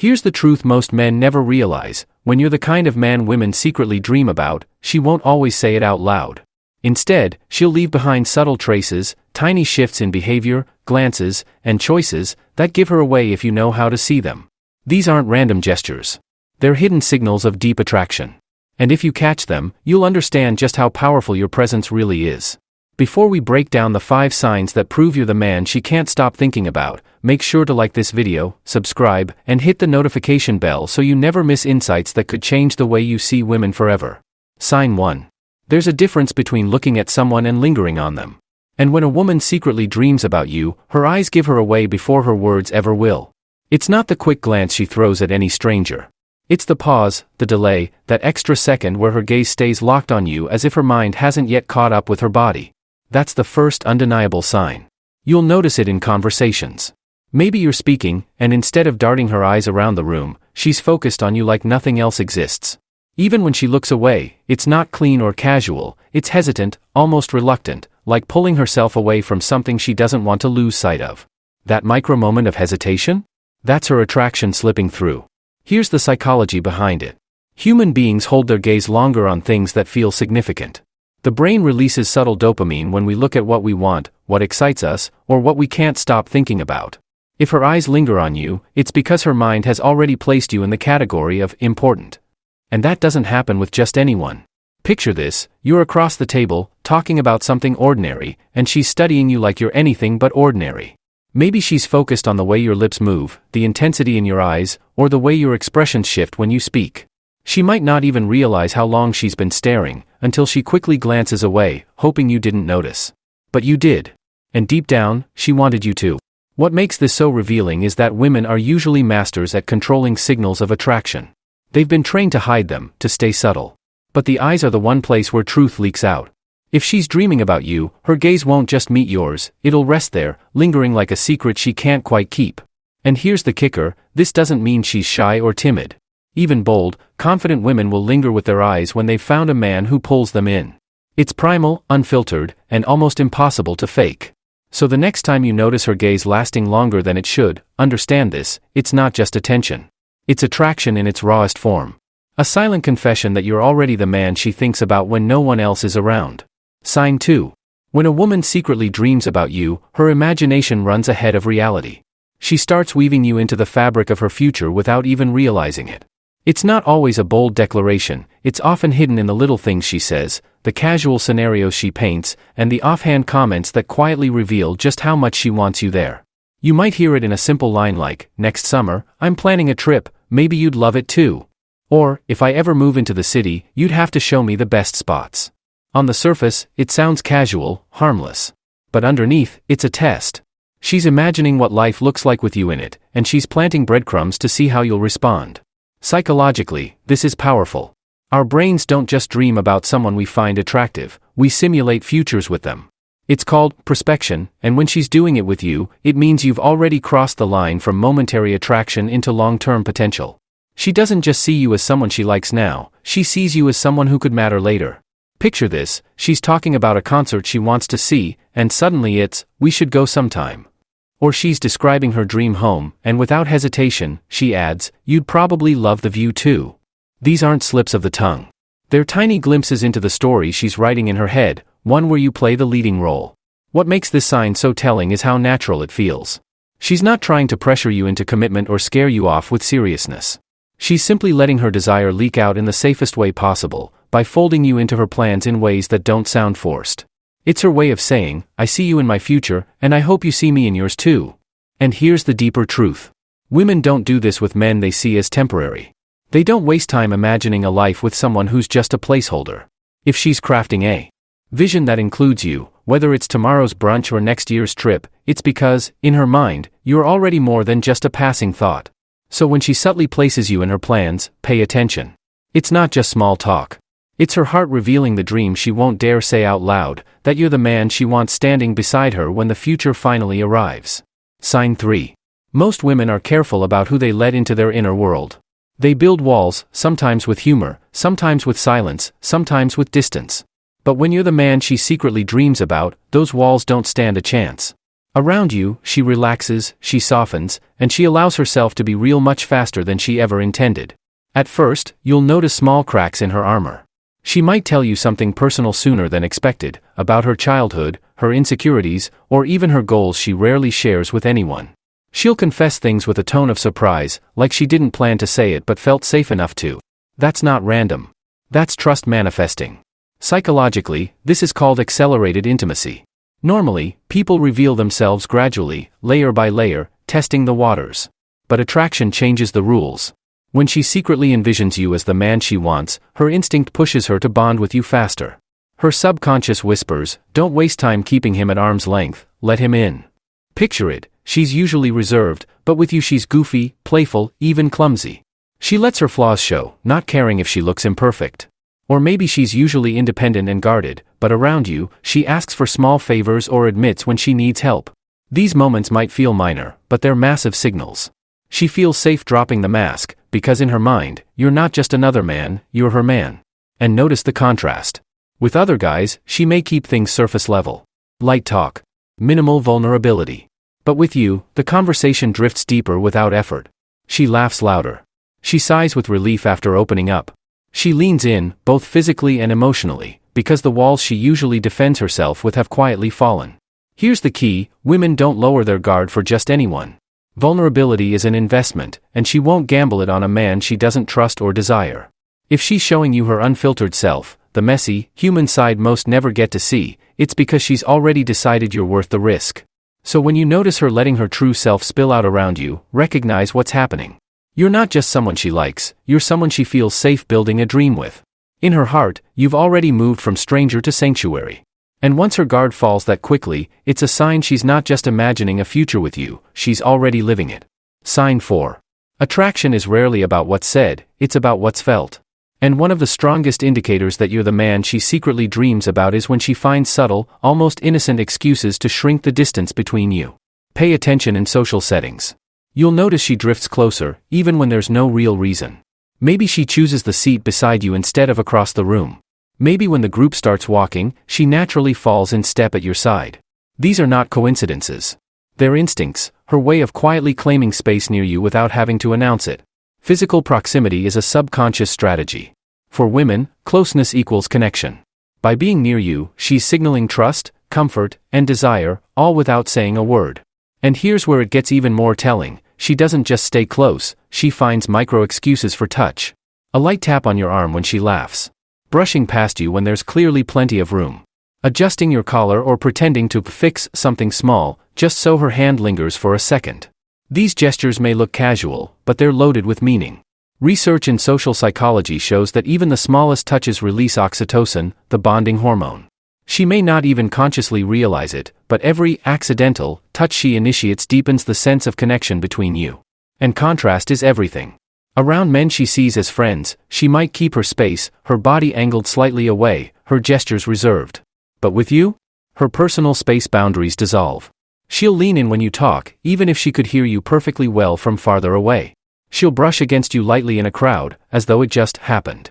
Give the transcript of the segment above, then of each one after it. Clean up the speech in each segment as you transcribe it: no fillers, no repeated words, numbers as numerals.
Here's the truth most men never realize: when you're the kind of man women secretly dream about, she won't always say it out loud. Instead, she'll leave behind subtle traces, tiny shifts in behavior, glances, and choices that give her away if you know how to see them. These aren't random gestures. They're hidden signals of deep attraction. And if you catch them, you'll understand just how powerful your presence really is. Before we break down the 5 signs that prove you're the man she can't stop thinking about, make sure to like this video, subscribe, and hit the notification bell so you never miss insights that could change the way you see women forever. Sign 1. There's a difference between looking at someone and lingering on them. And when a woman secretly dreams about you, her eyes give her away before her words ever will. It's not the quick glance she throws at any stranger. It's the pause, the delay, that extra second where her gaze stays locked on you as if her mind hasn't yet caught up with her body. That's the first undeniable sign. You'll notice it in conversations. Maybe you're speaking, and instead of darting her eyes around the room, she's focused on you like nothing else exists. Even when she looks away, it's not clean or casual, it's hesitant, almost reluctant, like pulling herself away from something she doesn't want to lose sight of. That micro moment of hesitation? That's her attraction slipping through. Here's the psychology behind it. Human beings hold their gaze longer on things that feel significant. The brain releases subtle dopamine when we look at what we want, what excites us, or what we can't stop thinking about. If her eyes linger on you, it's because her mind has already placed you in the category of important. And that doesn't happen with just anyone. Picture this: you're across the table, talking about something ordinary, and she's studying you like you're anything but ordinary. Maybe she's focused on the way your lips move, the intensity in your eyes, or the way your expressions shift when you speak. She might not even realize how long she's been staring, until she quickly glances away, hoping you didn't notice. But you did. And deep down, she wanted you to. What makes this so revealing is that women are usually masters at controlling signals of attraction. They've been trained to hide them, to stay subtle. But the eyes are the one place where truth leaks out. If she's dreaming about you, her gaze won't just meet yours, it'll rest there, lingering like a secret she can't quite keep. And here's the kicker: this doesn't mean she's shy or timid. Even bold, confident women will linger with their eyes when they've found a man who pulls them in. It's primal, unfiltered, and almost impossible to fake. So the next time you notice her gaze lasting longer than it should, understand this: it's not just attention. It's attraction in its rawest form. A silent confession that you're already the man she thinks about when no one else is around. Sign 2. When a woman secretly dreams about you, her imagination runs ahead of reality. She starts weaving you into the fabric of her future without even realizing it. It's not always a bold declaration, it's often hidden in the little things she says, the casual scenarios she paints, and the offhand comments that quietly reveal just how much she wants you there. You might hear it in a simple line like, "Next summer, I'm planning a trip, maybe you'd love it too." Or, "If I ever move into the city, you'd have to show me the best spots." On the surface, it sounds casual, harmless. But underneath, it's a test. She's imagining what life looks like with you in it, and she's planting breadcrumbs to see how you'll respond. Psychologically, this is powerful. Our brains don't just dream about someone we find attractive, we simulate futures with them. It's called prospection, and when she's doing it with you, it means you've already crossed the line from momentary attraction into long-term potential. She doesn't just see you as someone she likes now, she sees you as someone who could matter later. Picture this: she's talking about a concert she wants to see, and suddenly it's, "We should go sometime." Or she's describing her dream home, and without hesitation, she adds, "You'd probably love the view too." These aren't slips of the tongue. They're tiny glimpses into the story she's writing in her head, one where you play the leading role. What makes this sign so telling is how natural it feels. She's not trying to pressure you into commitment or scare you off with seriousness. She's simply letting her desire leak out in the safest way possible, by folding you into her plans in ways that don't sound forced. It's her way of saying, "I see you in my future, and I hope you see me in yours too." And here's the deeper truth. Women don't do this with men they see as temporary. They don't waste time imagining a life with someone who's just a placeholder. If she's crafting a vision that includes you, whether it's tomorrow's brunch or next year's trip, it's because, in her mind, you're already more than just a passing thought. So when she subtly places you in her plans, pay attention. It's not just small talk. It's her heart revealing the dream she won't dare say out loud, that you're the man she wants standing beside her when the future finally arrives. Sign 3. Most women are careful about who they let into their inner world. They build walls, sometimes with humor, sometimes with silence, sometimes with distance. But when you're the man she secretly dreams about, those walls don't stand a chance. Around you, she relaxes, she softens, and she allows herself to be real much faster than she ever intended. At first, you'll notice small cracks in her armor. She might tell you something personal sooner than expected, about her childhood, her insecurities, or even her goals she rarely shares with anyone. She'll confess things with a tone of surprise, like she didn't plan to say it but felt safe enough to. That's not random. That's trust manifesting. Psychologically, this is called accelerated intimacy. Normally, people reveal themselves gradually, layer by layer, testing the waters. But attraction changes the rules. When she secretly envisions you as the man she wants, her instinct pushes her to bond with you faster. Her subconscious whispers, "Don't waste time keeping him at arm's length, let him in." Picture it, she's usually reserved, but with you she's goofy, playful, even clumsy. She lets her flaws show, not caring if she looks imperfect. Or maybe she's usually independent and guarded, but around you, she asks for small favors or admits when she needs help. These moments might feel minor, but they're massive signals. She feels safe dropping the mask, because in her mind, you're not just another man, you're her man. And notice the contrast. With other guys, she may keep things surface level. Light talk. Minimal vulnerability. But with you, the conversation drifts deeper without effort. She laughs louder. She sighs with relief after opening up. She leans in, both physically and emotionally, because the walls she usually defends herself with have quietly fallen. Here's the key: women don't lower their guard for just anyone. Vulnerability is an investment, and she won't gamble it on a man she doesn't trust or desire. If she's showing you her unfiltered self, the messy, human side most never get to see, it's because she's already decided you're worth the risk. So when you notice her letting her true self spill out around you, recognize what's happening. You're not just someone she likes, you're someone she feels safe building a dream with. In her heart, you've already moved from stranger to sanctuary. And once her guard falls that quickly, it's a sign she's not just imagining a future with you, she's already living it. Sign 4. Attraction is rarely about what's said, it's about what's felt. And one of the strongest indicators that you're the man she secretly dreams about is when she finds subtle, almost innocent excuses to shrink the distance between you. Pay attention in social settings. You'll notice she drifts closer, even when there's no real reason. Maybe she chooses the seat beside you instead of across the room. Maybe when the group starts walking, she naturally falls in step at your side. These are not coincidences. They're instincts, her way of quietly claiming space near you without having to announce it. Physical proximity is a subconscious strategy. For women, closeness equals connection. By being near you, she's signaling trust, comfort, and desire, all without saying a word. And here's where it gets even more telling: she doesn't just stay close, she finds micro excuses for touch. A light tap on your arm when she laughs. Brushing past you when there's clearly plenty of room. Adjusting your collar or pretending to fix something small, just so her hand lingers for a second. These gestures may look casual, but they're loaded with meaning. Research in social psychology shows that even the smallest touches release oxytocin, the bonding hormone. She may not even consciously realize it, but every accidental touch she initiates deepens the sense of connection between you. And contrast is everything. Around men she sees as friends, she might keep her space, her body angled slightly away, her gestures reserved. But with you, her personal space boundaries dissolve. She'll lean in when you talk, even if she could hear you perfectly well from farther away. She'll brush against you lightly in a crowd, as though it just happened.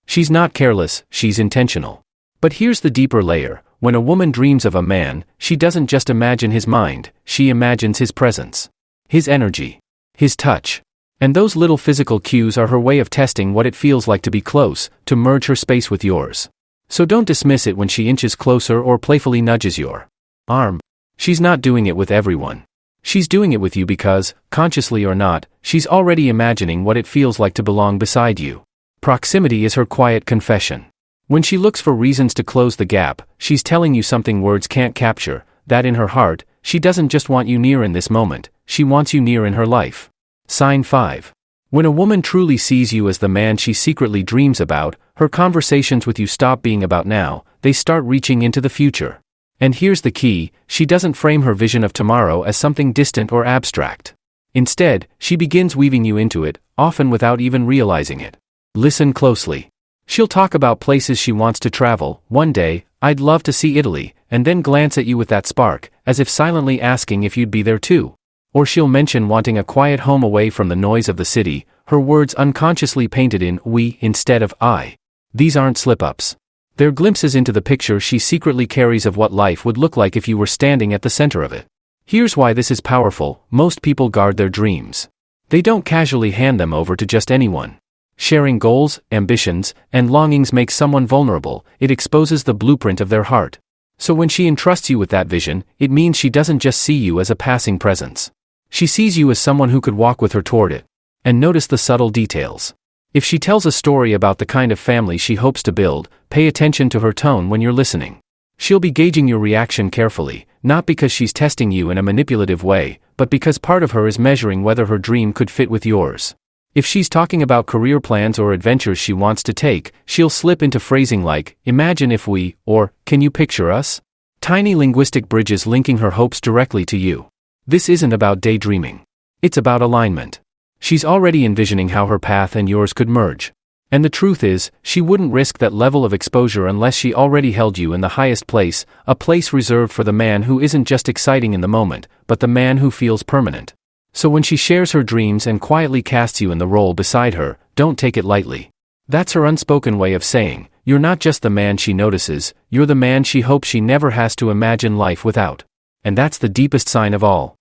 She's not careless, she's intentional. But here's the deeper layer: when a woman dreams of a man, she doesn't just imagine his mind, she imagines his presence. His energy. His touch. And those little physical cues are her way of testing what it feels like to be close, to merge her space with yours. So don't dismiss it when she inches closer or playfully nudges your arm. She's not doing it with everyone. She's doing it with you because, consciously or not, she's already imagining what it feels like to belong beside you. Proximity is her quiet confession. When she looks for reasons to close the gap, she's telling you something words can't capture, that in her heart, she doesn't just want you near in this moment, she wants you near in her life. Sign 5. When a woman truly sees you as the man she secretly dreams about, her conversations with you stop being about now, they start reaching into the future. And here's the key: she doesn't frame her vision of tomorrow as something distant or abstract. Instead, she begins weaving you into it, often without even realizing it. Listen closely. She'll talk about places she wants to travel. One day, "I'd love to see Italy," and then glance at you with that spark, as if silently asking if you'd be there too. Or she'll mention wanting a quiet home away from the noise of the city, her words unconsciously painted in "we" instead of "I." These aren't slip-ups. They're glimpses into the picture she secretly carries of what life would look like if you were standing at the center of it. Here's why this is powerful: most people guard their dreams. They don't casually hand them over to just anyone. Sharing goals, ambitions, and longings makes someone vulnerable. It exposes the blueprint of their heart. So when she entrusts you with that vision, it means she doesn't just see you as a passing presence. She sees you as someone who could walk with her toward it. And notice the subtle details. If she tells a story about the kind of family she hopes to build, pay attention to her tone when you're listening. She'll be gauging your reaction carefully, not because she's testing you in a manipulative way, but because part of her is measuring whether her dream could fit with yours. If she's talking about career plans or adventures she wants to take, she'll slip into phrasing like, "Imagine if we," or "Can you picture us?" Tiny linguistic bridges linking her hopes directly to you. This isn't about daydreaming. It's about alignment. She's already envisioning how her path and yours could merge. And the truth is, she wouldn't risk that level of exposure unless she already held you in the highest place, a place reserved for the man who isn't just exciting in the moment, but the man who feels permanent. So when she shares her dreams and quietly casts you in the role beside her, don't take it lightly. That's her unspoken way of saying, you're not just the man she notices, you're the man she hopes she never has to imagine life without. And that's the deepest sign of all.